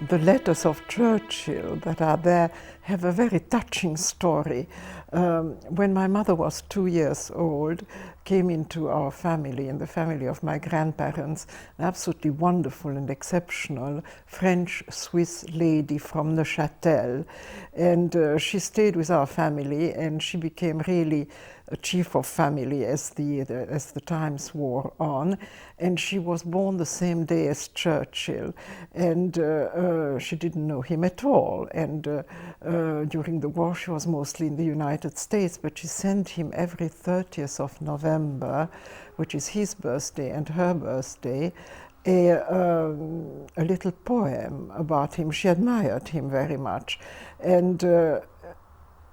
The letters of Churchill that are there have a very touching story. When my mother was 2 years old, came into our family, in the family of my grandparents, an absolutely wonderful and exceptional French-Swiss lady from Neuchâtel. And she stayed with our family, and she became really a chief of family as the times wore on. And she was born the same day as Churchill, and she didn't know him at all. And during the war, she was mostly in the United States, but she sent him every 30th of November, which is his birthday and her birthday, a little poem about him. She admired him very much. And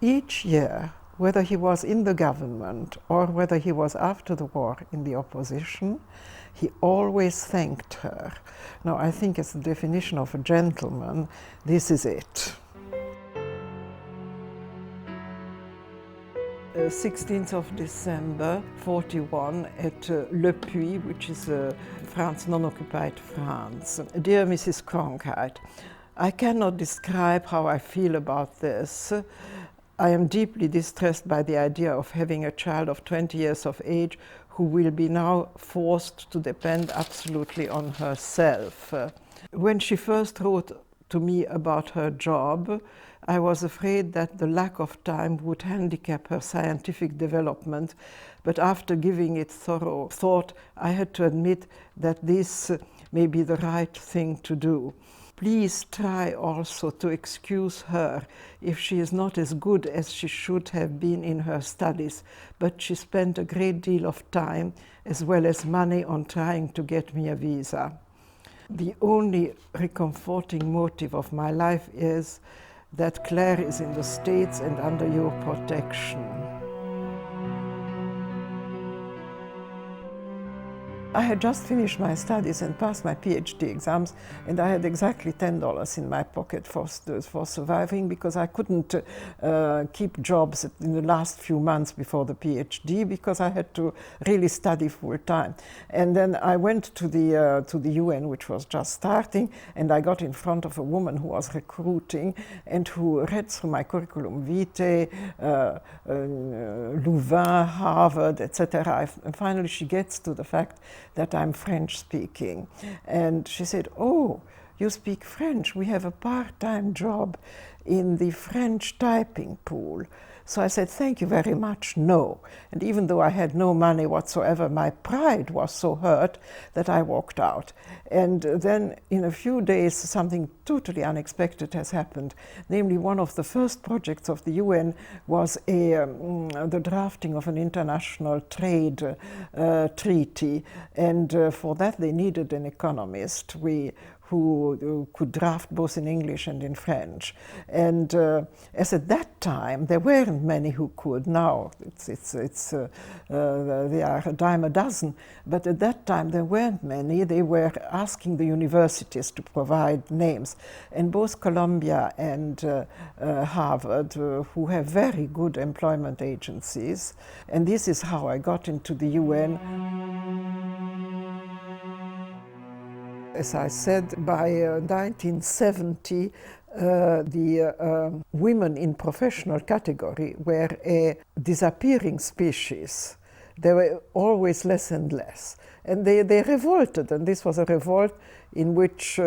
each year, whether he was in the government or whether he was after the war in the opposition, he always thanked her. Now, I think as the definition of a gentleman, this is it. 16th of December, 41, at Le Puy, which is France, non-occupied France. Dear Mrs. Cronkite, I cannot describe how I feel about this. I am deeply distressed by the idea of having a child of 20 years of age who will be now forced to depend absolutely on herself. When she first wrote to me about her job, I was afraid that the lack of time would handicap her scientific development, but after giving it thorough thought, I had to admit that this may be the right thing to do. Please try also to excuse her if she is not as good as she should have been in her studies, but she spent a great deal of time as well as money on trying to get me a visa. The only reconforting motive of my life is that Claire is in the States and under your protection. I had just finished my studies and passed my PhD exams, and I had exactly $10 in my pocket for surviving, because I couldn't keep jobs in the last few months before the PhD, because I had to really study full time. And then I went to the UN, which was just starting, and I got in front of a woman who was recruiting and who read through my curriculum vitae, Louvain, Harvard, etc. And finally she gets to the fact that I'm French-speaking. And she said, "Oh, you speak French. We have a part-time job in the French typing pool." So I said, "Thank you very much, no." And even though I had no money whatsoever, my pride was so hurt that I walked out. And then in a few days, something totally unexpected has happened. Namely, one of the first projects of the UN was the drafting of an international trade treaty. And for that, they needed an economist who could draft both in English and in French. And as at that time, there weren't many who could. Now they are a dime a dozen, but at that time there weren't many. They were asking the universities to provide names. And both Columbia and Harvard, who have very good employment agencies, and this is how I got into the UN. As I said, by 1970, the women in professional category were a disappearing species. There were always less and less. And they revolted, and this was a revolt in which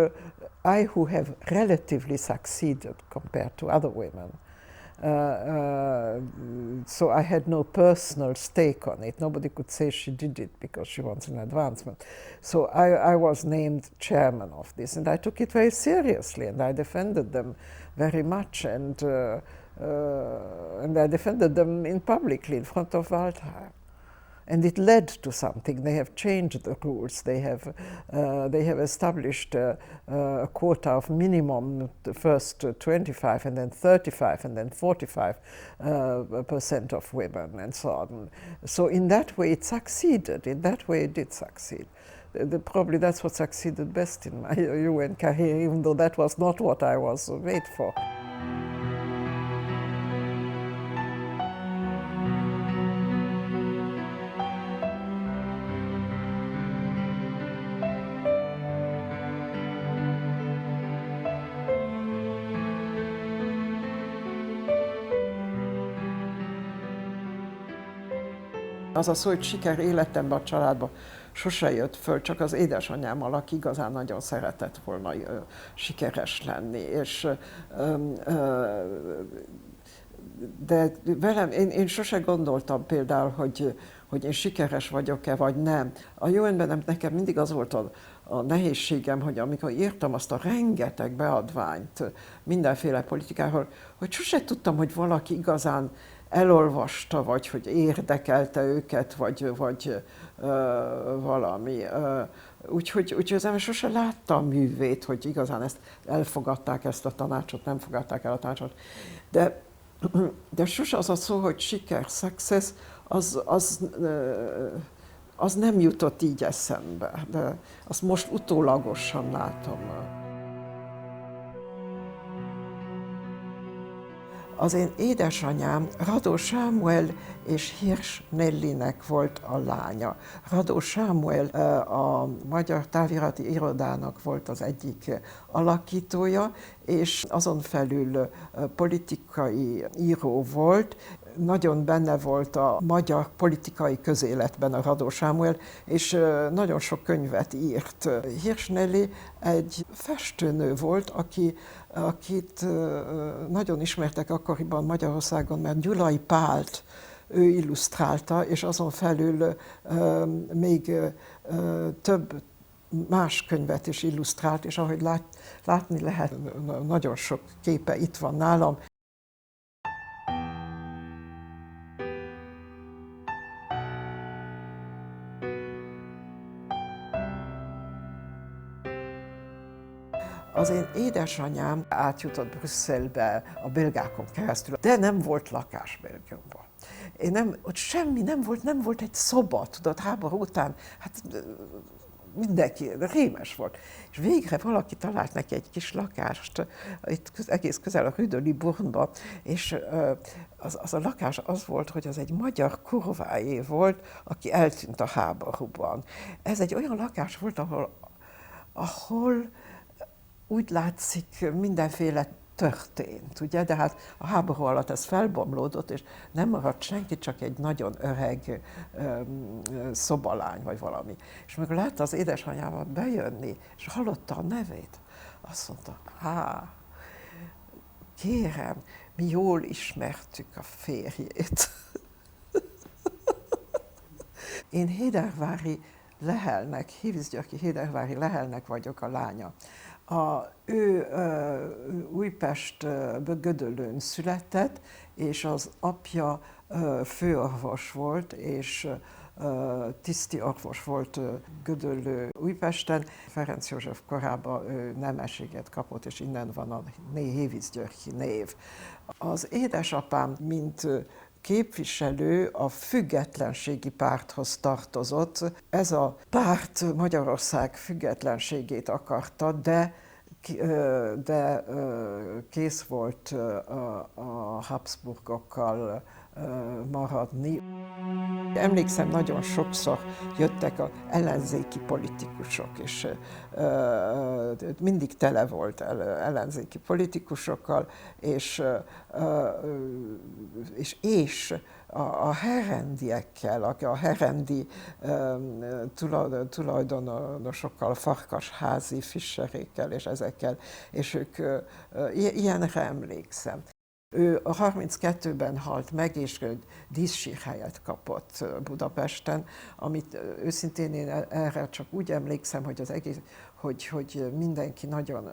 I, who have relatively succeeded compared to other women, so I had no personal stake on it. Nobody could say she did it because she wants an advancement. So I was named chairman of this, and I took it very seriously, and I defended them very much, and I defended them publicly in front of Waldheim. And it led to something. They have changed the rules. They have established a quota of minimum, first 25 and then 35 and then 45% of women and so on. So in that way it succeeded. In that way it did succeed. Probably that's what succeeded best in my UN career, even though that was not what I was made for. Az a szó, hogy siker életemben, a családban sose jött föl, csak az édesanyámmal, aki igazán nagyon szeretett volna sikeres lenni. És, de velem, én sose gondoltam például, hogy én sikeres vagyok-e, vagy nem. A jó emberem nekem mindig az volt a nehézségem, hogy amikor írtam azt a rengeteg beadványt mindenféle politikáról, hogy sose tudtam, hogy valaki igazán elolvasta, vagy hogy érdekelte őket, vagy valami. Úgyhogy az ember sose látta a művét, hogy igazán ezt elfogadták, ezt a tanácsot, nem fogadták el a tanácsot. De sose az a szó, hogy siker, success, az nem jutott így eszembe, de azt most utólagosan látom. Az én édesanyám Radó Sámuel és Hirsch Nellinek volt a lánya. Radó Sámuel a Magyar Távirati Irodának volt az egyik alakítója, és azon felül politikai író volt. Nagyon benne volt a magyar politikai közéletben a Radó Sámuel, és nagyon sok könyvet írt. Hirsch Nelly egy festőnő volt, akit nagyon ismertek akkoriban Magyarországon, mert Gyulai Pált ő illusztrálta, és azon felül még több más könyvet is illusztrált, és ahogy látni lehet, nagyon sok képe itt van nálam. Az én édesanyám átjutott Brüsszelbe a belgákon keresztül, de nem volt lakás Belgiumban. Ott semmi nem volt egy szoba, tudod, háború után, hát mindenki rémes volt. És végre valaki talált neki egy kis lakást, itt egész közel a Rue de Libournban, és az a lakás az volt, hogy az egy magyar kurvájé volt, aki eltűnt a háborúban. Ez egy olyan lakás volt, ahol úgy látszik, mindenféle történt, ugye? De hát a háború alatt ez felbomlódott, és nem maradt senki, csak egy nagyon öreg szobalány, vagy valami. És amikor látta az édesanyámat bejönni, és hallotta a nevét, azt mondta, kérem, mi jól ismertük a férjét. Én Hedervári Lehelnek, Hévízgyörgyi Hedervári Lehelnek vagyok a lánya. Ő Újpest Gödöllőn született, és az apja főorvos volt, és tiszti orvos volt Gödöllő Újpesten. Ferenc József korában ő nemeséget kapott, és innen van a Hévízgyörgyi név. Az édesapám, mint képviselő a függetlenségi párthoz tartozott. Ez a párt Magyarország függetlenségét akarta, de kész volt a Habsburgokkal maradni. Emlékszem, nagyon sokszor jöttek az ellenzéki politikusok, és mindig tele volt ellenzéki politikusokkal, és a herrendiekkel, a herrendi tulajdonosokkal, Farkasházi, Fischerékkel és ezekkel, és ők ilyenre emlékszem. Ő a 32-ben halt meg, és díszsírhelyet kapott Budapesten, amit őszintén én erre csak úgy emlékszem, hogy az egész, hogy mindenki nagyon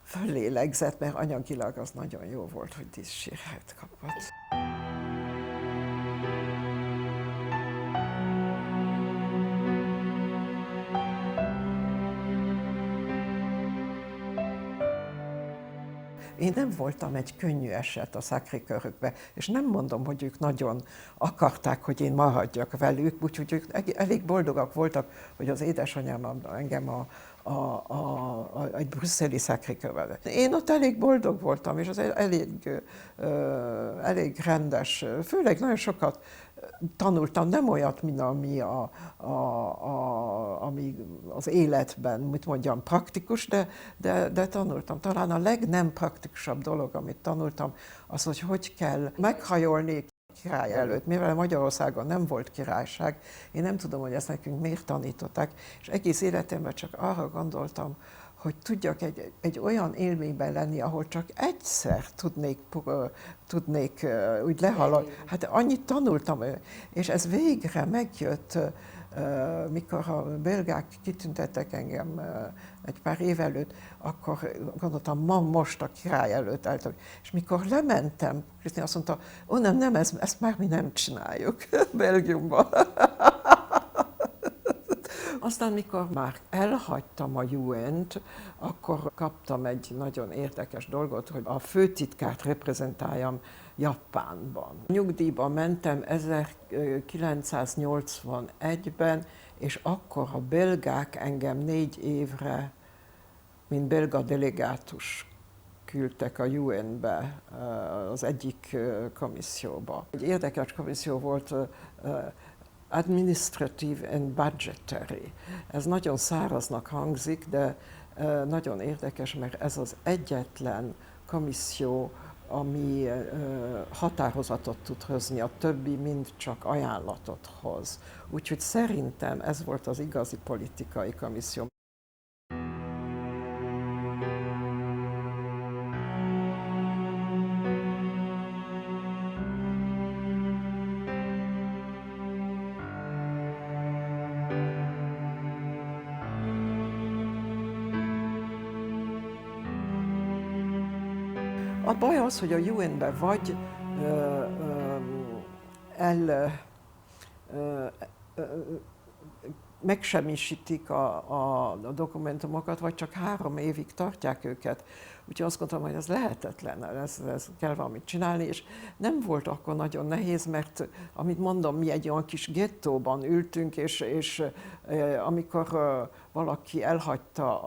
föllélegzett, mert anyagilag az nagyon jó volt, hogy díszsírhelyet kapott. Én nem voltam egy könnyű eset a Sacré-Cœurökbe, és nem mondom, hogy ők nagyon akarták, hogy én maradjak velük, úgyhogy ők elég boldogak voltak, hogy az édesanyám engem egy brüsszeli Sacré-Cœurbe. Én ott elég boldog voltam, és az elég rendes, főleg nagyon sokat tanultam, nem olyat, mint ami az életben, mit mondjam, praktikus, de tanultam. Talán a legnem praktikusabb dolog, amit tanultam, az, hogy kell meghajolni király előtt. Mivel Magyarországon nem volt királyság, én nem tudom, hogy ezt nekünk miért tanították, és egész életemben csak arra gondoltam, hogy tudjak egy olyan élményben lenni, ahol csak egyszer tudnék úgy lehaladni. Hát annyit tanultam, és ez végre megjött, mikor a belgák kitüntettek engem egy pár év előtt, akkor gondoltam, most a király előtt álltak. És mikor lementem, Krisztina azt mondta, nem, ezt már mi nem csináljuk Belgiumban. Aztán, mikor már elhagytam a UN-t, akkor kaptam egy nagyon érdekes dolgot, hogy a főtitkárt reprezentáljam Japánban. Nyugdíjba mentem 1981-ben, és akkor a belgák engem 4 évre, mint belga delegátus küldtek a UN-be, az egyik komisszióba. Egy érdekes komisszió volt, Administrative and Budgetary. Ez nagyon száraznak hangzik, de nagyon érdekes, mert ez az egyetlen komisszió, ami határozatot tud hozni, a többi mind csak ajánlatot hoz. Úgyhogy szerintem ez volt az igazi politikai komisszió. A baj az, hogy a UN-ben vagy megsemmisítik a dokumentumokat, vagy csak 3 évig tartják őket. Úgyhogy azt gondoltam, hogy ez lehetetlen, ez kell valamit csinálni, és nem volt akkor nagyon nehéz, mert amit mondom, mi egy olyan kis gettóban ültünk, és amikor valaki elhagyta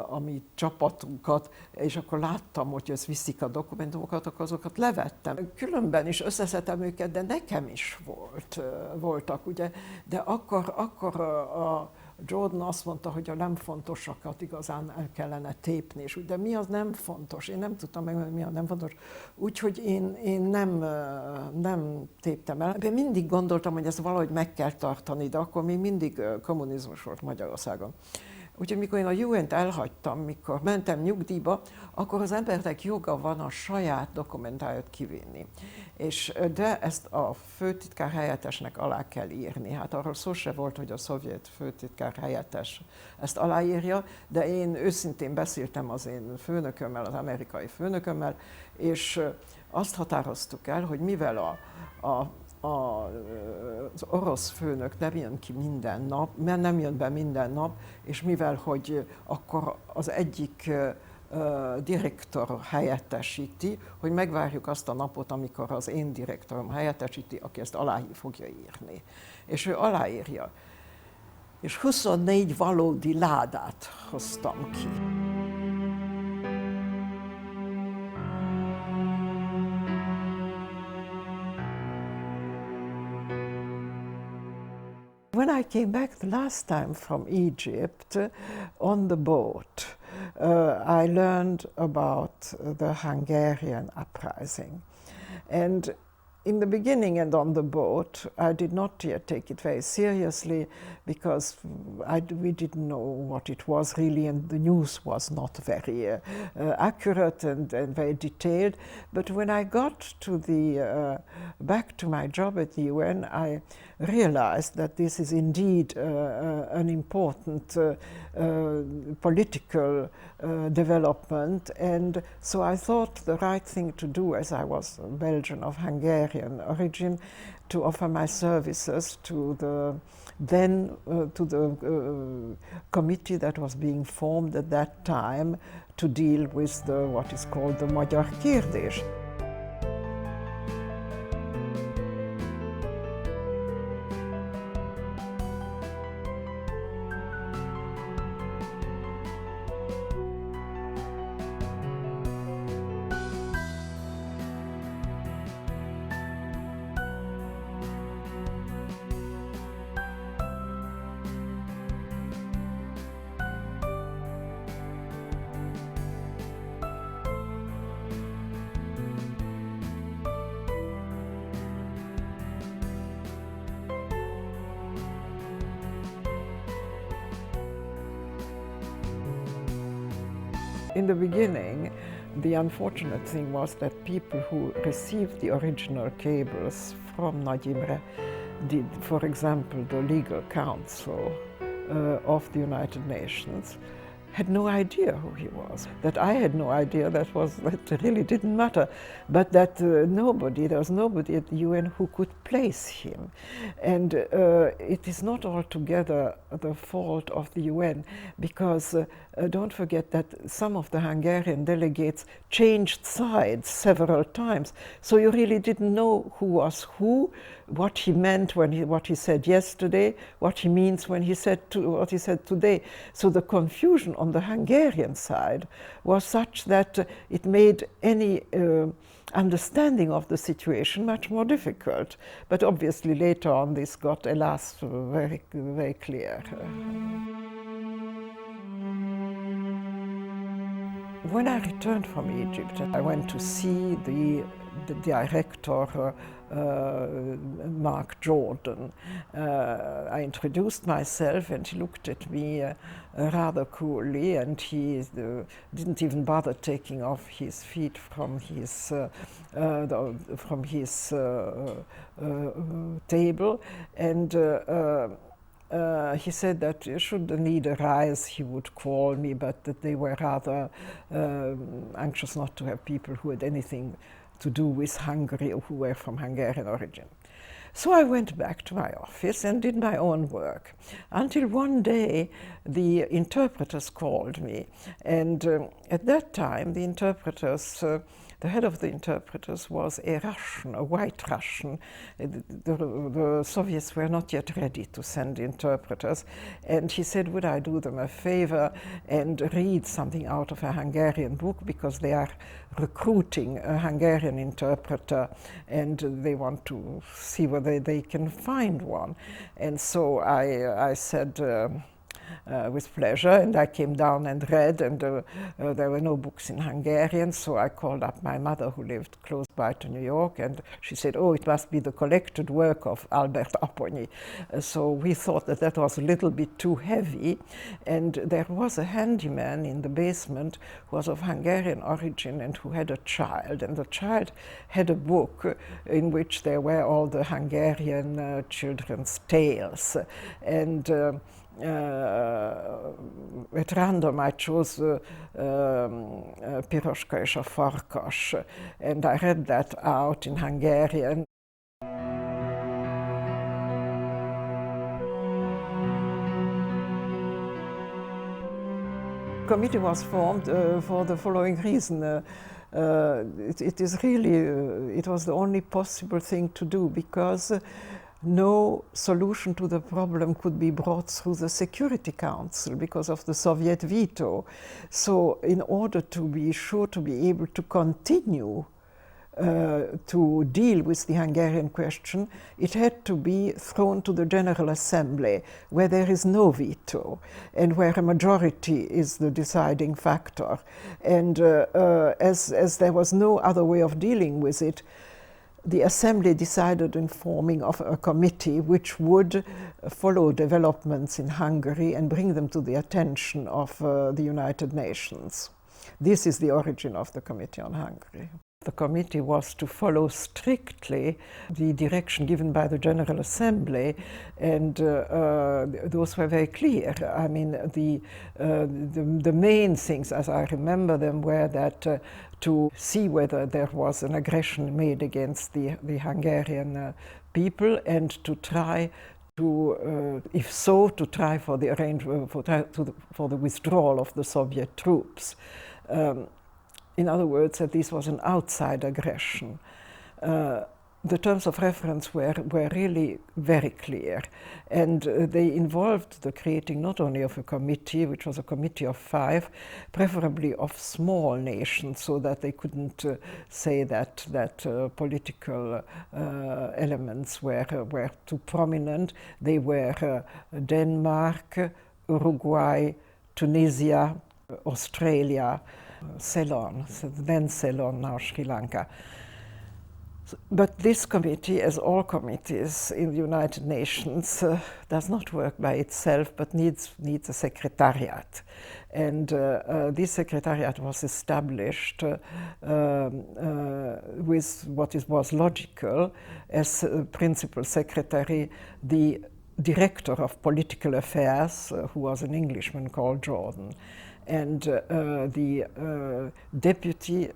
a mi csapatunkat, és akkor láttam, hogy ezt viszik a dokumentumokat, akkor azokat levettem. Különben is összeszedtem őket, de nekem is voltak, ugye? De akkor a Jordan azt mondta, hogy a nem fontosakat igazán el kellene tépni, és de mi az nem fontos? Én nem tudtam meg, mi a nem fontos. Úgyhogy én nem téptem el. Én mindig gondoltam, hogy ezt valahogy meg kell tartani, de akkor még mindig kommunizmus volt Magyarországon. Úgyhogy mikor én a UN-t elhagytam, mikor mentem nyugdíjba, akkor az embernek joga van a saját dokumentáját kivinni. De ezt a főtitkár helyettesnek alá kell írni. Hát arról szó se volt, hogy a szovjet főtitkár helyettes ezt aláírja, de én őszintén beszéltem az én főnökömmel, az amerikai főnökömmel, és azt határoztuk el, hogy mivel az orosz főnök nem jön ki minden nap, mert nem jön be minden nap, és mivel hogy akkor az egyik direktor helyettesíti, hogy megvárjuk azt a napot, amikor az én direktorom helyettesíti, aki ezt alá fogja írni. És ő aláírja. És 24 valódi ládát hoztam ki. When I came back the last time from Egypt on the boat, I learned about the Hungarian uprising. And in the beginning and on the boat, I did not yet take it very seriously because we didn't know what it was really, and the news was not very accurate and very detailed. But when I got to back to my job at the UN, I realized that this is indeed an important political development, and so I thought the right thing to do, as I was a Belgian of Hungarian origin, to offer my services to the committee that was being formed at that time to deal with what is called the Magyar kérdés. In the beginning, the unfortunate thing was that people who received the original cables from Nagy Imre did, for example, the legal council of the United Nations, had no idea who he was. That I had no idea, that really didn't matter. But that there was nobody at the UN who could place him. And it is not altogether the fault of the UN, because don't forget that some of the Hungarian delegates changed sides several times. So you really didn't know who was who, what he meant when what he said yesterday, what he means when he said what he said today. So the confusion on the Hungarian side was such that it made any understanding of the situation much more difficult. But obviously later on this got, alas, very, very clear. When I returned from Egypt, I went to see the director, Mark Jordan. I introduced myself and he looked at me rather coolly, and he didn't even bother taking off his feet from his table, and he said that should the need arise, he would call me, but that they were rather anxious not to have people who had anything to do with Hungary or who were from Hungarian origin. So I went back to my office and did my own work, until one day the interpreters called me, and at that time the interpreters, the head of the interpreters was a Russian, a white Russian. The Soviets were not yet ready to send interpreters, and he said, would I do them a favor and read something out of a Hungarian book, because they are recruiting a Hungarian interpreter and they want to see whether they can find one. And so I said, with pleasure, and I came down and read, and there were no books in Hungarian, so I called up my mother, who lived close by to New York, and she said, oh, it must be the collected work of Albert Apponyi. So we thought that that was a little bit too heavy, and there was a handyman in the basement who was of Hungarian origin and who had a child, and the child had a book in which there were all the Hungarian children's tales, and at random I chose Piroska és a farkas, and I read that out in Hungarian. The committee was formed for the following reason. It was the only possible thing to do, because no solution to the problem could be brought through the Security Council because of the Soviet veto. So in order to be sure to be able to continue to deal with the Hungarian question, it had to be thrown to the General Assembly, where there is no veto and where a majority is the deciding factor. And as there was no other way of dealing with it, the Assembly decided in forming of a committee which would follow developments in Hungary and bring them to the attention of the United Nations. This is the origin of the Committee on Hungary. The committee was to follow strictly the direction given by the General Assembly, and those were very clear. I mean, the main things, as I remember them, were that to see whether there was an aggression made against the Hungarian people, and to try to, if so, to try for the for the withdrawal of the Soviet troops. In other words, that this was an outside aggression. The terms of reference were really very clear, and they involved the creating not only of a committee, which was a committee of 5, preferably of small nations, so that they couldn't say that political elements were too prominent. They were Denmark, Uruguay, Tunisia, Australia, Ceylon, then Ceylon, now Sri Lanka. And they were, in fact, the only 5 nations who were prepared to But this committee, as all committees in the United Nations, does not work by itself, but needs a secretariat. And this secretariat was established with what was logical as principal secretary, the director of political affairs, who was an Englishman called Jordan. And the deputy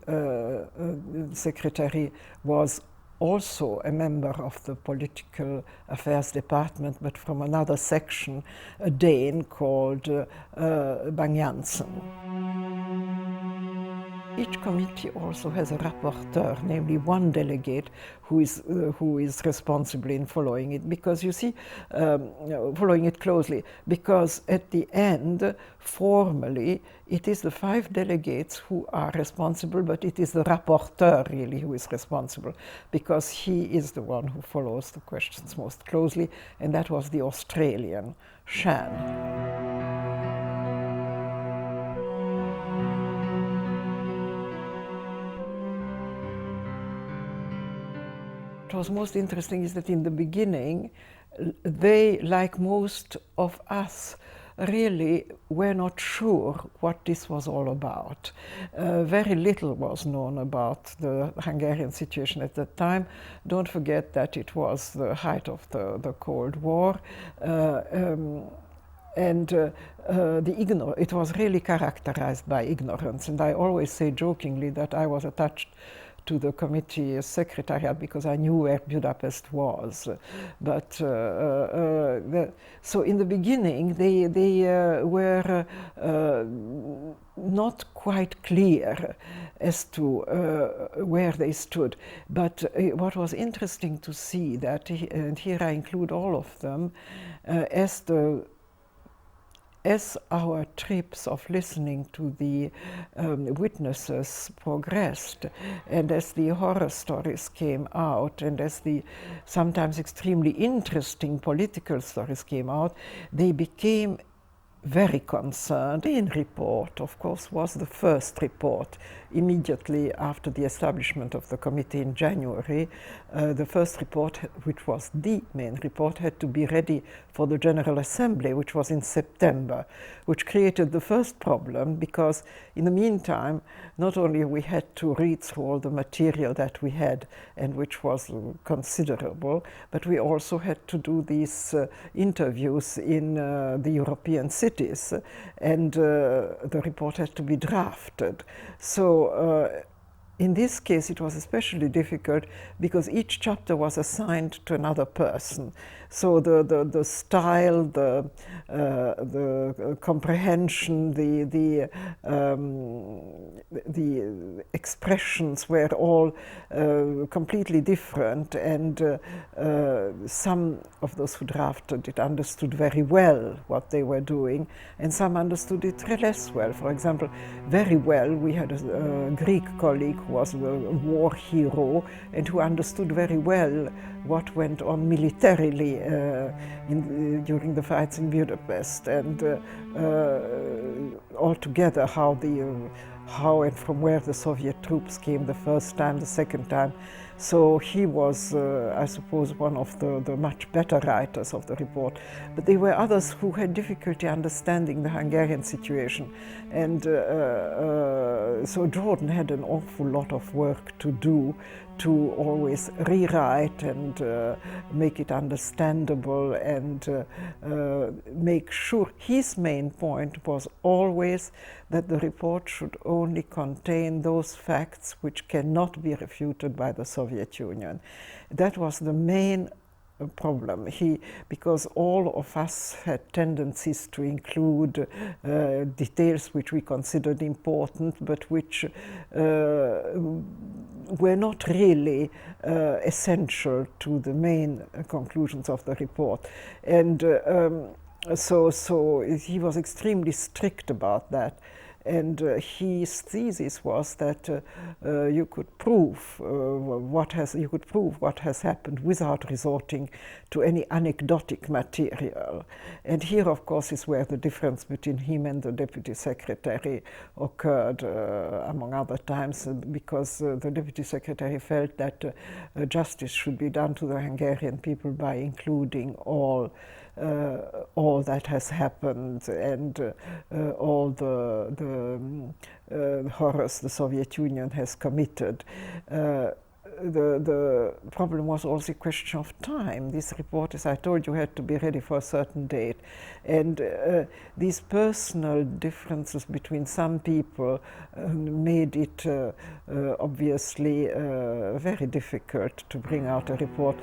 secretary was also a member of the political affairs department, but from another section, a Dane called Bang Jansen. Each committee also has a rapporteur, namely one delegate who is responsible in following it, because you see, following it closely, because at the end, formally, it is the 5 delegates who are responsible, but it is the rapporteur really who is responsible, because he is the one who follows the questions most closely, and that was the Australian, Shan. What was most interesting is that in the beginning, they, like most of us, really were not sure what this was all about. Very little was known about the Hungarian situation at that time. Don't forget that it was the height of the Cold War. It was really characterized by ignorance. And I always say jokingly that I was attached to the committee secretariat because I knew where Budapest was. But so in the beginning, they were not quite clear as to where they stood. But what was interesting to see that, and here I include all of them, as our trips of listening to the witnesses progressed, and as the horror stories came out, and as the sometimes extremely interesting political stories came out, they became very concerned. The report, of course, was the first report immediately after the establishment of the committee in January. The first report, which was the main report, had to be ready for the General Assembly, which was in September, which created the first problem because in the meantime, not only we had to read through all the material that we had and which was considerable, but we also had to do these interviews in the European cities, and the report had to be drafted. So in this case, it was especially difficult because each chapter was assigned to another person. So the style, the comprehension, the expressions were all completely different, and some of those who drafted it understood very well what they were doing, and some understood it less well. For example, very well, we had a Greek colleague who was a war hero and who understood very well what went on militarily during the fights in Budapest, and altogether how and from where the Soviet troops came the first time, the second time. So he was, I suppose, one of the much better writers of the report. But there were others who had difficulty understanding the Hungarian situation. And so Jordan had an awful lot of work to do to always rewrite and make it understandable and make sure. His main point was always that the report should only contain those facts which cannot be refuted by the Soviet Union. That was the main problem. Because all of us had tendencies to include details which we considered important, but which were not really essential to the main conclusions of the report. And so he was extremely strict about that. And his thesis was that you could prove what has happened without resorting to any anecdotic material. And here, of course, is where the difference between him and the deputy secretary occurred, among other times, because the deputy secretary felt that justice should be done to the Hungarian people by including all that has happened and all the horrors the Soviet Union has committed. The problem was also a question of time. This report, as I told you, had to be ready for a certain date. And these personal differences between some people made it obviously very difficult to bring out a report.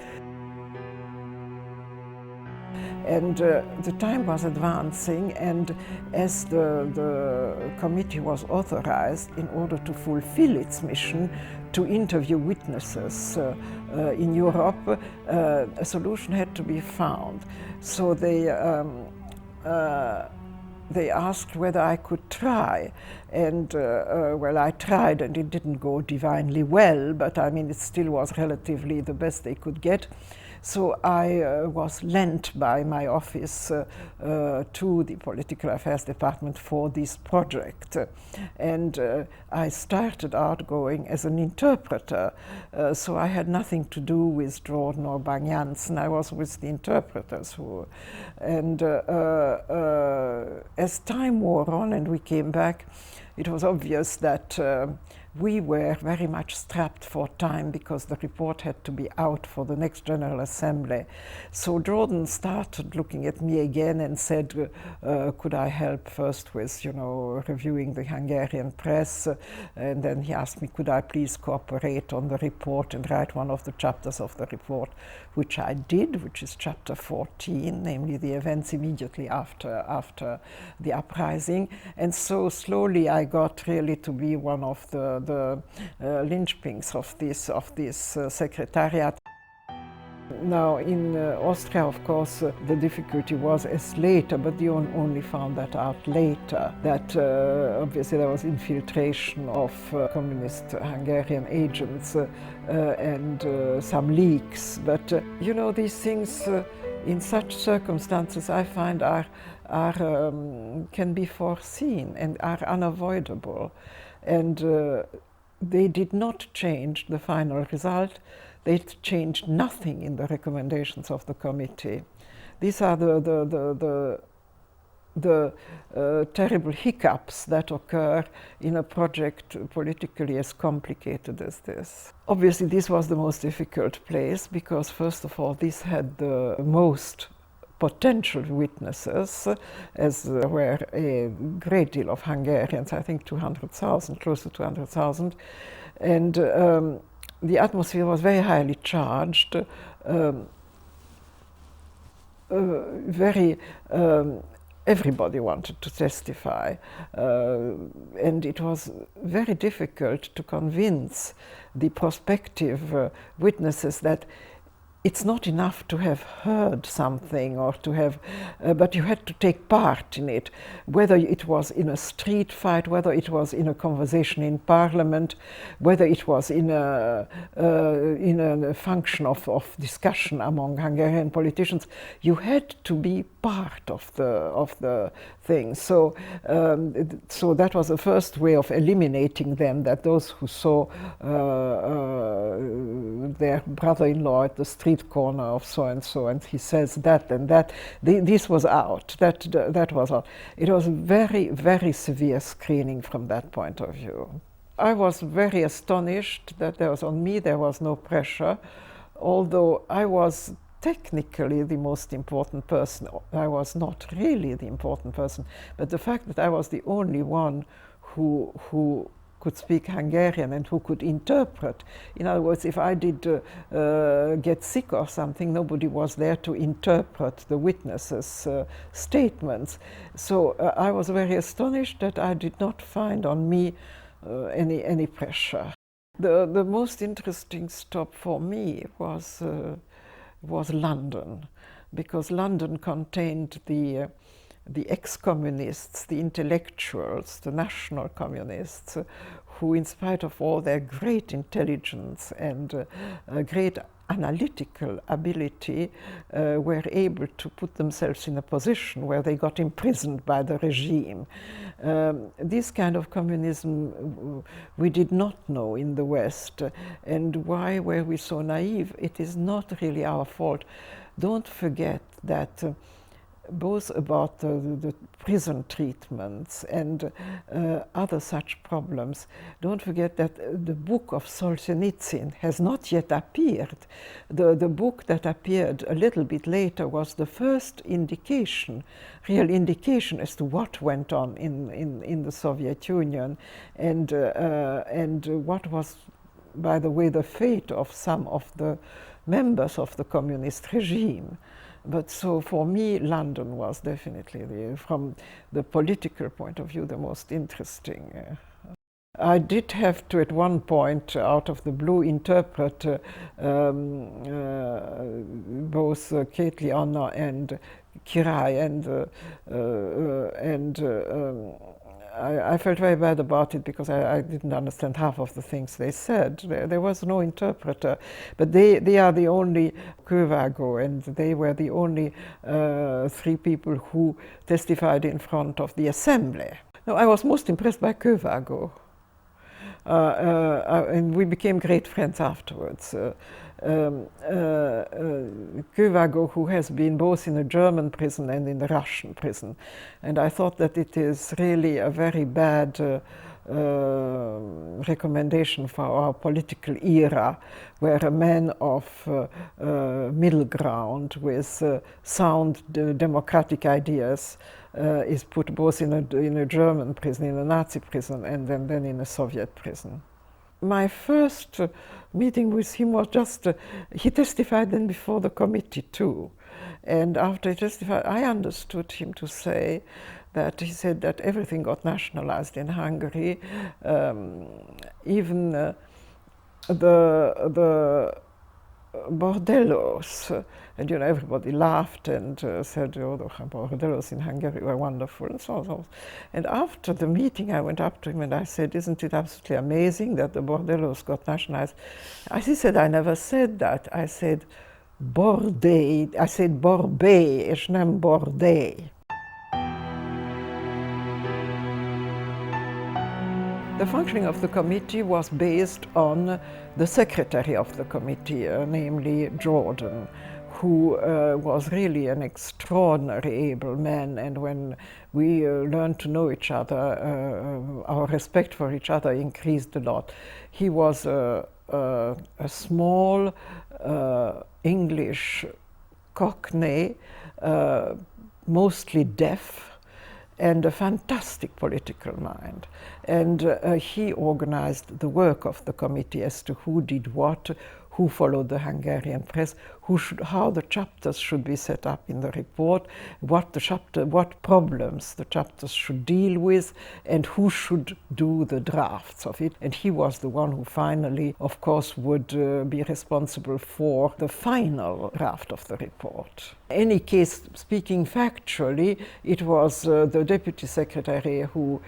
And the time was advancing, and as the committee was authorized in order to fulfill its mission to interview witnesses in Europe, a solution had to be found. So they asked whether I could try, and well, I tried, and it didn't go divinely well, but I mean, it still was relatively the best they could get. So I was lent by my office to the Political Affairs Department for this project. And I started out going as an interpreter. So I had nothing to do with Jordan or Bang-Jansen. I was with the interpreters. And as time wore on and we came back, it was obvious that we were very much strapped for time because the report had to be out for the next General Assembly. So Jordan started looking at me again and said, could I help first with, reviewing the Hungarian press? And then he asked me, could I please cooperate on the report and write one of the chapters of the report, which I did, which is chapter 14, namely the events immediately after the uprising. And so slowly I got really to be one of the linchpins of this secretariat. Now, in Austria, of course, the difficulty was as later, but you only found that out later, that obviously there was infiltration of communist Hungarian agents and some leaks. But, these things in such circumstances, I find, can be foreseen and are unavoidable. And they did not change the final result. They changed nothing in the recommendations of the committee. These are the terrible hiccups that occur in a project politically as complicated as this. Obviously, this was the most difficult place because, first of all, this had the most potential witnesses, as there were a great deal of Hungarians, I think 200,000, close to 200,000. And the atmosphere was very highly charged, everybody wanted to testify, and it was very difficult to convince the prospective witnesses that it's not enough to have heard something or to have, but you had to take part in it, whether it was in a street fight, whether it was in a conversation in parliament, whether it was in a function of discussion among Hungarian politicians. You had to be part of the thing. So that was the first way of eliminating them, that those who saw their brother-in-law at the street corner of so-and-so, and he says that and that, this was out. That was out. It was very, very severe screening from that point of view. I was very astonished that on me there was no pressure, although I was technically the most important person. I was not really the important person, but the fact that I was the only one who could speak Hungarian and who could interpret. In other words, if I did get sick or something, nobody was there to interpret the witnesses' statements. So I was very astonished that I did not find on me any pressure. The most interesting stop for me was London, because London contained the the ex-communists, the intellectuals, the national communists, who in spite of all their great intelligence and great analytical ability, were able to put themselves in a position where they got imprisoned by the regime. This kind of communism we did not know in the West. And why were we so naive? It is not really our fault. Don't forget that both about the prison treatments and other such problems. Don't forget that the book of Solzhenitsyn has not yet appeared. The book that appeared a little bit later was the first indication, real indication as to what went on in the Soviet Union and what was, by the way, the fate of some of the members of the communist regime. But so for me, London was definitely, from the political point of view, the most interesting. I did have to, at one point, out of the blue, interpret both Ketliana and Kirai, and I felt very bad about it because I didn't understand half of the things they said. There was no interpreter, but they are the only Kövágó, and they were the only 3 people who testified in front of the assembly. No, I was most impressed by Kövágó, and we became great friends afterwards. Kövágó, who has been both in a German prison and in the Russian prison. And I thought that it is really a very bad recommendation for our political era, where a man of middle ground with sound democratic ideas is put both in a German prison, in a Nazi prison, and then in a Soviet prison. My first meeting with him was just, he testified then before the committee too. And after he testified, I understood him to say that he said that everything got nationalized in Hungary, even the bordellos. And you know, everybody laughed and said, oh, the bordellos in Hungary were wonderful, and so on. And after the meeting, I went up to him and I said, isn't it absolutely amazing that the bordellos got nationalized? He said, I never said that. I said, bordé. I said, borbé, és nem bordé. The functioning of the committee was based on the secretary of the committee, namely Jordan, who was really an extraordinarily able man. And when we learned to know each other, our respect for each other increased a lot. He was a small English Cockney, mostly deaf, and a fantastic political mind. And he organized the work of the committee as to who did what, who followed the Hungarian press, how the chapters should be set up in the report, what problems the chapters should deal with, and who should do the drafts of it. And he was the one who finally, of course, would be responsible for the final draft of the report. In any case, speaking factually, it was the deputy secretary who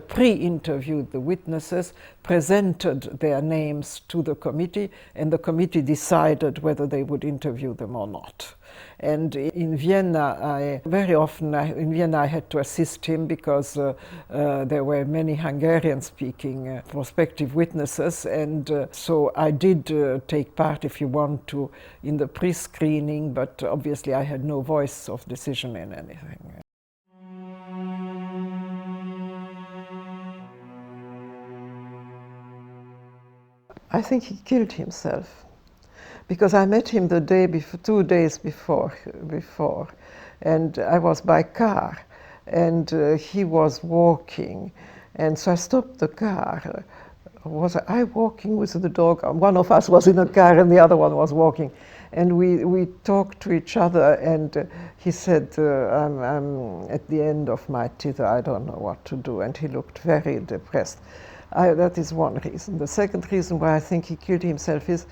pre-interviewed the witnesses, presented their names to the committee, and the committee decided whether they would interview them or not. And in Vienna, very often in Vienna I had to assist him because there were many Hungarian-speaking prospective witnesses, and so I did take part, if you want to, in the pre-screening, but obviously I had no voice of decision in anything. I think he killed himself, because I met him the day before, 2 days before, and I was by car, and he was walking, and so I stopped the car. Was I walking with the dog? One of us was in a car and the other one was walking, and we talked to each other, and he said, I'm at the end of my tether, I don't know what to do, and he looked very depressed. That is one reason. The second reason why I think he killed himself is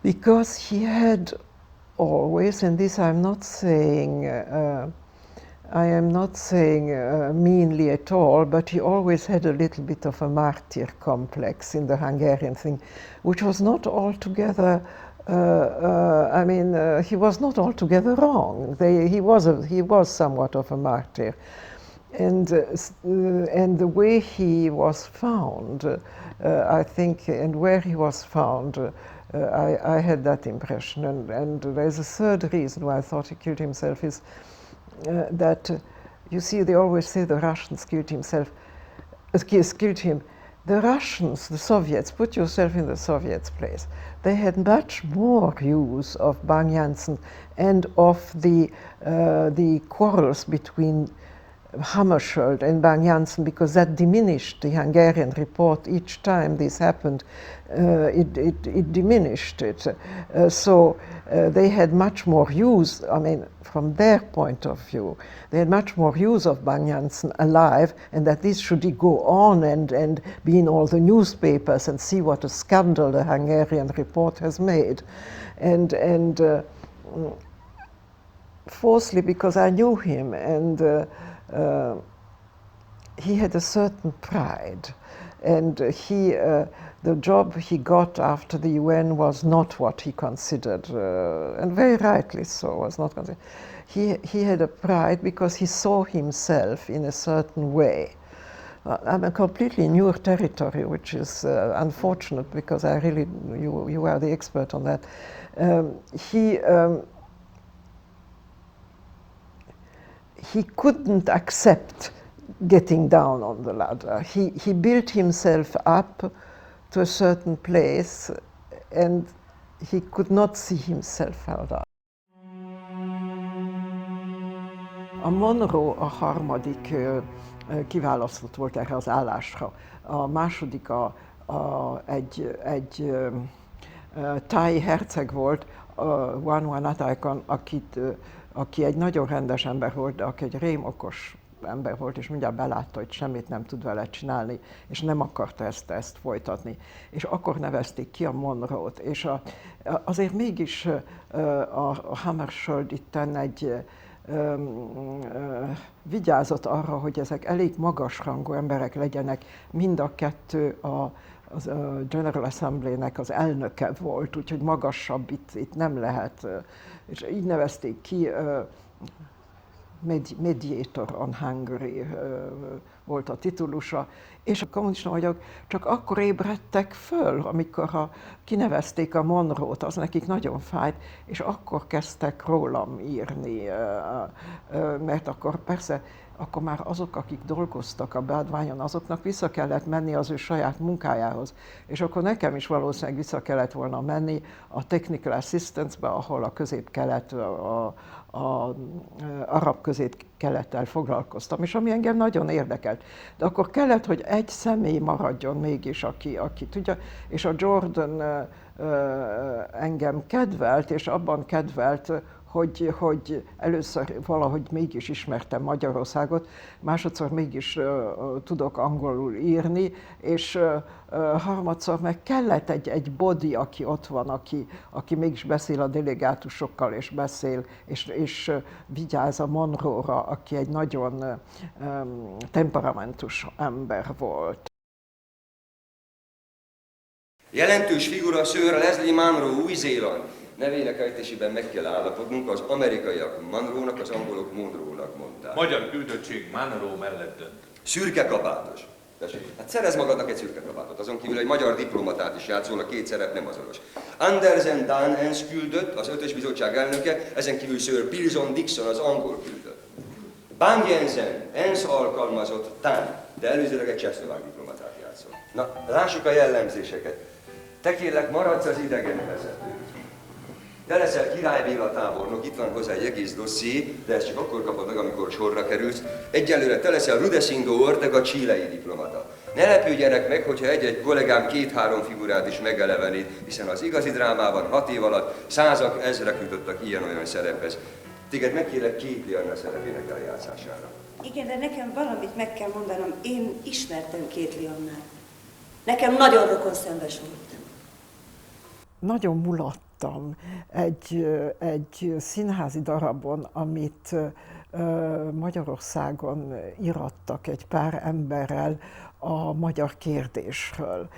because he had always, and this I'm not saying I am not saying meanly at all, but he always had a little bit of a martyr complex in the Hungarian thing, which was not altogether, he was not altogether wrong. He was somewhat of a martyr. And the way he was found, I think, and where he was found, I had that impression. And there's a third reason why I thought he killed himself is that, you see, they always say the Russians killed him. The Russians, the Soviets, put yourself in the Soviets' place. They had much more use of Bang Jansen and of the quarrels between Hammarskjöld and Bang Jansen, because that diminished the Hungarian report each time this happened. It diminished it. So they had much more use, from their point of view, they had much more use of Bang Jansen alive, and that this should go on and be in all the newspapers and see what a scandal the Hungarian report has made. And fourthly, because I knew him, and he had a certain pride, and the job he got after the UN was not what he considered, and very rightly so, was not considered. He had a pride because he saw himself in a certain way. I'm a completely new territory, which is unfortunate, because you are the expert on that. He couldn't accept getting down on the ladder. He built himself up to a certain place, and he could not see himself fall down. A Monroe a harmadik kiválasztott volt erre az állásra. A második egy thai herceg volt, Wanwanataikan, aki egy nagyon rendes ember volt, de aki egy rémokos ember volt, és mindjárt belátta, hogy semmit nem tud vele csinálni, és nem akarta ezt folytatni. És akkor nevezték ki a Monroe-t, és azért mégis a Hammarskjöld itten egy vigyázott arra, hogy ezek elég magasrangú emberek legyenek, mind a kettő a General Assembly-nek az elnöke volt, úgyhogy magasabb itt nem lehet. És így nevezték ki, Mediator on Hungary volt a titulusa, és a kommunista magyarok csak akkor ébredtek föl, amikor kinevezték a Monroe-t, az nekik nagyon fájt, és akkor kezdtek rólam írni, mert akkor persze, akkor már azok, akik dolgoztak a beadványon, azoknak vissza kellett menni az ő saját munkájához. És akkor nekem is valószínűleg vissza kellett volna menni a Technical Assistance-be, ahol a közép-kelet, a arab közép-kelettel foglalkoztam, és ami engem nagyon érdekelt. De akkor kellett, hogy egy személy maradjon mégis, aki tudja, és a Jordan engem kedvelt, és abban kedvelt, hogy először valahogy mégis ismertem Magyarországot, másodszor mégis tudok angolul írni, és harmadszor meg kellett egy body, aki ott van, aki mégis beszél a delegátusokkal, és beszél, és vigyáz a Monroe-ra, aki egy nagyon temperamentus ember volt. Jelentős figura Sir Leslie Monroe, Új-Zéland. Nevének ejtésében meg kell állapodnunk, az amerikaiak Monroe-nak, az angolok Monroe-nak mondták. Magyar küldöttség Monroe mellett dönt. Szürke kabátos. Hát szerez magadnak egy szürke kabátot, azon kívül egy magyar diplomatát is játszol, a két szerep nem azonos. Andersen Danens küldött, az 5-ös bizottság elnöke, ezen kívül Sir Pilson Dixon, az angol küldött. Bang Jansen, ENSZ alkalmazott Tán, de előzőleg egy csehszlovák diplomatát játszol. Na, lássuk a jellemzéseket. Te kérlek, maradsz az idegen vezető. Te leszel Király Béla tábornok, itt van hozzá egy egész dosszié, de ezt csak akkor kapod meg, amikor sorra kerülsz. Egyelőre te leszel Rudecindo Ortega, chilei diplomata. Ne lepődjenek meg, hogyha egy-egy kollégám 2-3 figurát is megelevenít, hiszen az igazi drámában 6 év alatt százak, ezrek jutottak ilyen-olyan szerephez. Téged megkérlek Kétli Anna szerepének eljátszására. Igen, de nekem valamit meg kell mondanom. Én ismertem Kétli Annát. Nekem nagyon rokonszenves volt. Nagyon mulattam egy színházi darabon, amit Magyarországon irattak egy pár emberrel a magyar kérdésről.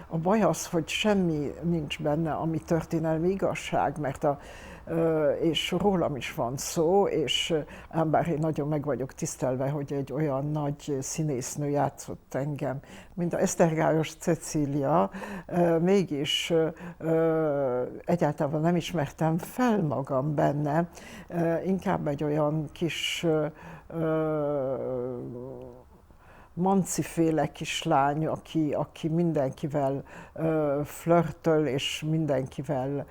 A baj az, hogy semmi nincs benne, ami történelmi igazság, mert és rólam is van szó, és ám bár én nagyon meg vagyok tisztelve, hogy egy olyan nagy színésznő játszott engem, mint a Esztergályos Cecília, mégis egyáltalán nem ismertem fel magam benne, inkább egy olyan kis Manci-féle kislány, aki mindenkivel flörtöl, és mindenkivel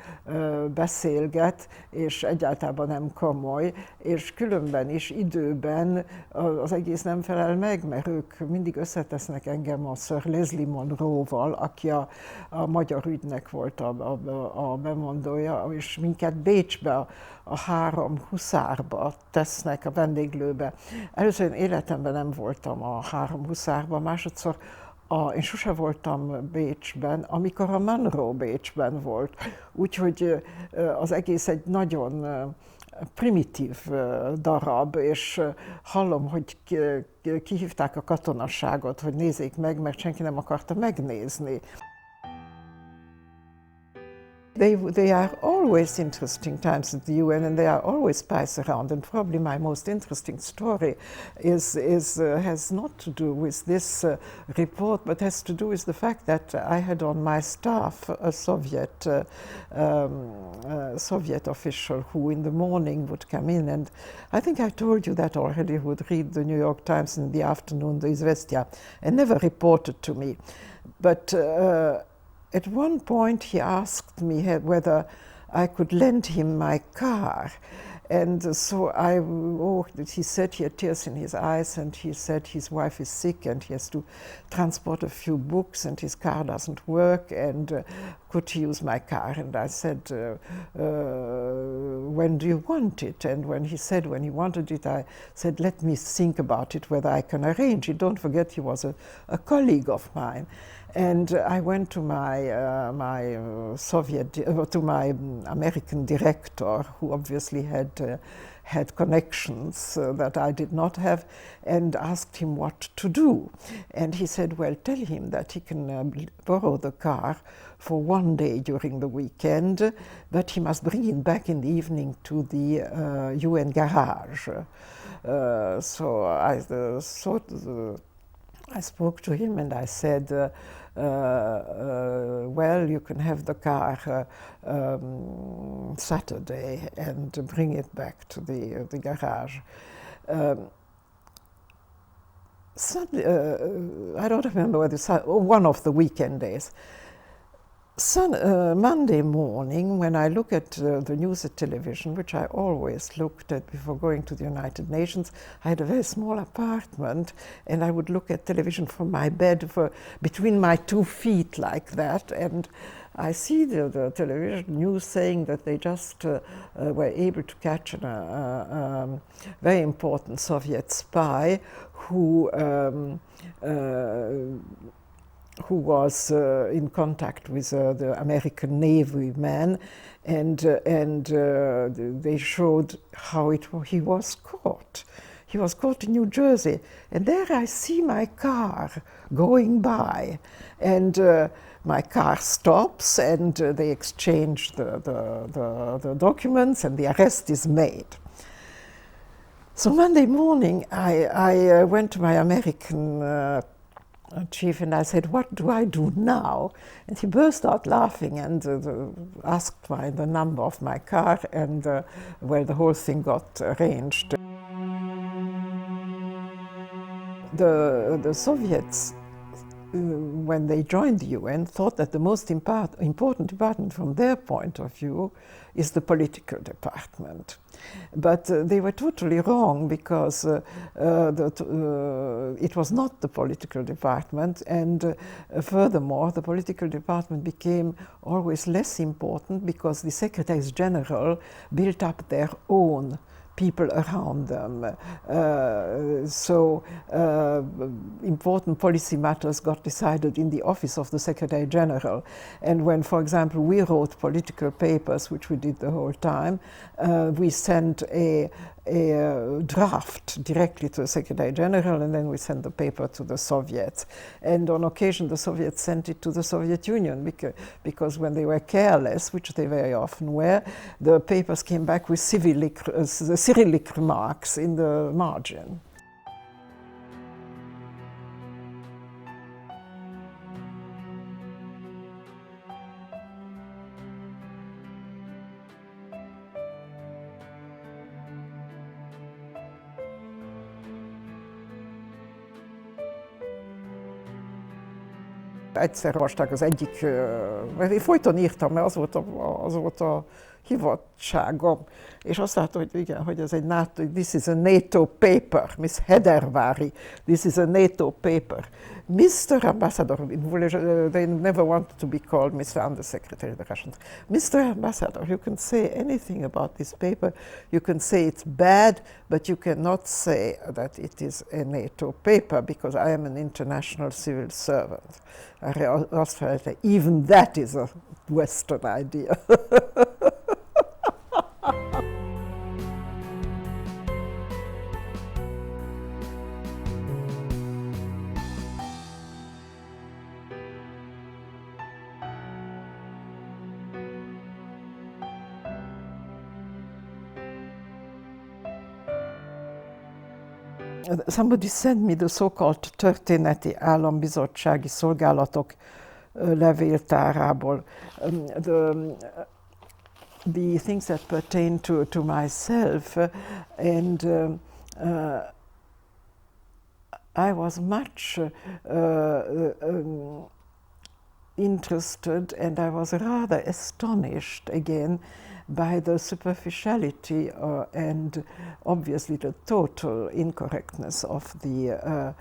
beszélget, és egyáltalán nem komoly, és különben is időben az egész nem felel meg, mert ők mindig összetesznek engem a Sir Leslie Monroe-val, aki a magyar ügynek volt a bemondója, és minket Bécsbe a 3 huszárba tesznek a vendéglőbe. Először én életemben nem voltam a 3 huszárban, másodszor én sose voltam Bécsben, amikor a Monroe Bécsben volt. Úgyhogy az egész egy nagyon primitív darab, és hallom, hogy kihívták a katonasságot, hogy nézzék meg, mert senki nem akarta megnézni. They are always interesting times at the UN, and they are always spice around. And probably my most interesting story has not to do with this report, but has to do with the fact that I had on my staff a Soviet official who in the morning would come in, and I think I told you that already, who would read the New York Times in the afternoon, the Izvestia, and never reported to me. But at one point he asked me whether I could lend him my car. And so he said, he had tears in his eyes, and he said his wife is sick and he has to transport a few books and his car doesn't work, and could he use my car? And I said, when do you want it? And when he said when he wanted it, I said, let me think about it, whether I can arrange it. Don't forget he was a colleague of mine. And I went to my to my American director, who obviously had connections that I did not have, and asked him what to do. And he said, well, tell him that he can borrow the car for 1 day during the weekend, but he must bring it back in the evening to the UN garage. So I spoke to him and I said, well, you can have the car Saturday and bring it back to the garage. Sunday, I don't remember whether one of the weekend days. Monday morning, when I look at the news at television, which I always looked at before going to the United Nations, I had a very small apartment, and I would look at television from my bed between my 2 feet like that, and I see the television news saying that they just were able to catch a very important Soviet spy who was in contact with the American Navy man, and they showed how he was caught. He was caught in New Jersey, and there I see my car going by, and my car stops, and they exchange the documents, and the arrest is made. So Monday morning, I went to my American chief and I said, what do I do now? And he burst out laughing and asked the number of my car, and well, the whole thing got arranged. The Soviets, when they joined the UN, thought that the most important department from their point of view is the political department. But they were totally wrong, because it was not the political department, and furthermore, the political department became always less important because the secretaries general built up their own people around them. So important policy matters got decided in the office of the Secretary General. And when, for example, we wrote political papers, which we did the whole time, we sent a draft directly to the Secretary General, and then we sent the paper to the Soviets. And on occasion, the Soviets sent it to the Soviet Union because when they were careless, which they very often were, the papers came back with Cyrillic remarks in the margin. Egyszer olvasták az egyik, mert én folyton írtam, mert az volt a hivatságom, és azt látta, hogy igen, hogy ez egy NATO, this is a NATO paper, Miss Hedervary, this is a NATO paper. Mr. Ambassador, they never wanted to be called Mr. Undersecretary of the Russians. Mr. Ambassador, you can say anything about this paper, you can say it's bad, but you cannot say that it is a NATO paper, because I am an international civil servant. Azt felelte, even that is a Western idea. Somebody sent me the so-called történeti állambizottsági szolgálatok levéltárából. The things that pertain to myself, and I was much interested, and I was rather astonished again by the superficiality and obviously the total incorrectness of the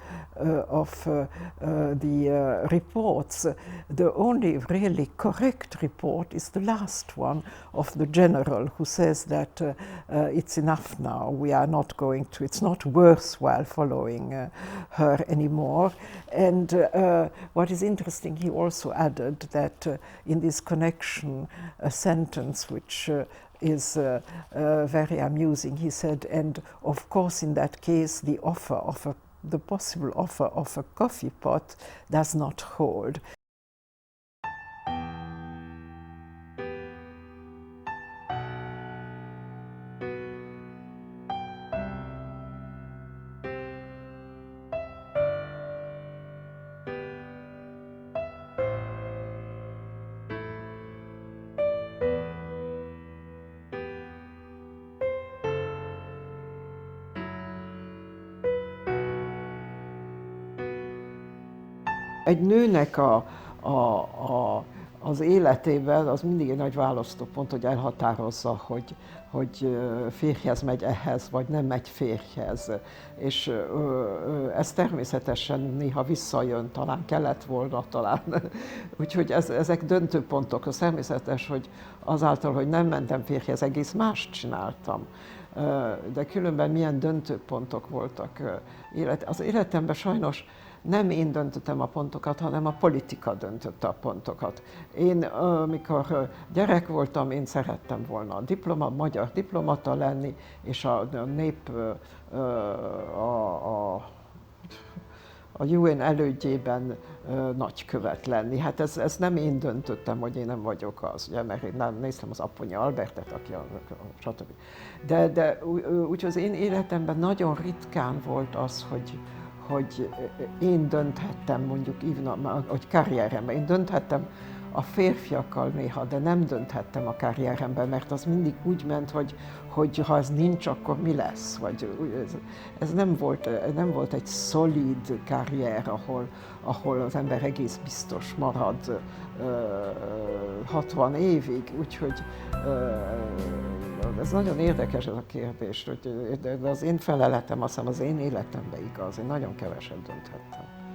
reports. The only really correct report is the last one of the general, who says that it's enough now, we are not going to, it's not worthwhile following her anymore. And what is interesting, he also added that in this connection, a sentence which is very amusing. He said, and of course in that case the offer of the possible offer of a coffee pot does not hold. Egy nőnek az életében az mindig egy nagy választópont, hogy elhatározza, hogy férjhez megy ehhez, vagy nem megy férjhez. És ez természetesen néha visszajön, talán kellett volna, talán. Úgyhogy ezek döntőpontok. Az természetes, hogy azáltal, hogy nem mentem férjhez, egész mást csináltam. De különben milyen döntőpontok voltak az életemben. Sajnos nem én döntöttem a pontokat, hanem a politika döntötte a pontokat. Én, amikor gyerek voltam, én szerettem volna magyar diplomata lenni, és a UN elődjében nagykövet lenni. Hát ez nem én döntöttem, hogy én nem vagyok az, ugye, mert én néztem az Apponya Albertet, aki stb. De úgyhogy az én életemben nagyon ritkán volt az, hogy én dönthettem, mondjuk hogy karrieremben. Én dönthettem a férfiakkal néha, de nem dönthettem a karrieremben, mert az mindig úgy ment, hogy ha ez nincs, akkor mi lesz? Vagy ez nem volt egy szolid karrier, ahol az ember egész biztos marad 60 évig, úgyhogy ez nagyon érdekes ez a kérdés, de az én feleletem azt hiszem az én életemben igaz, én nagyon keveset dönthettem.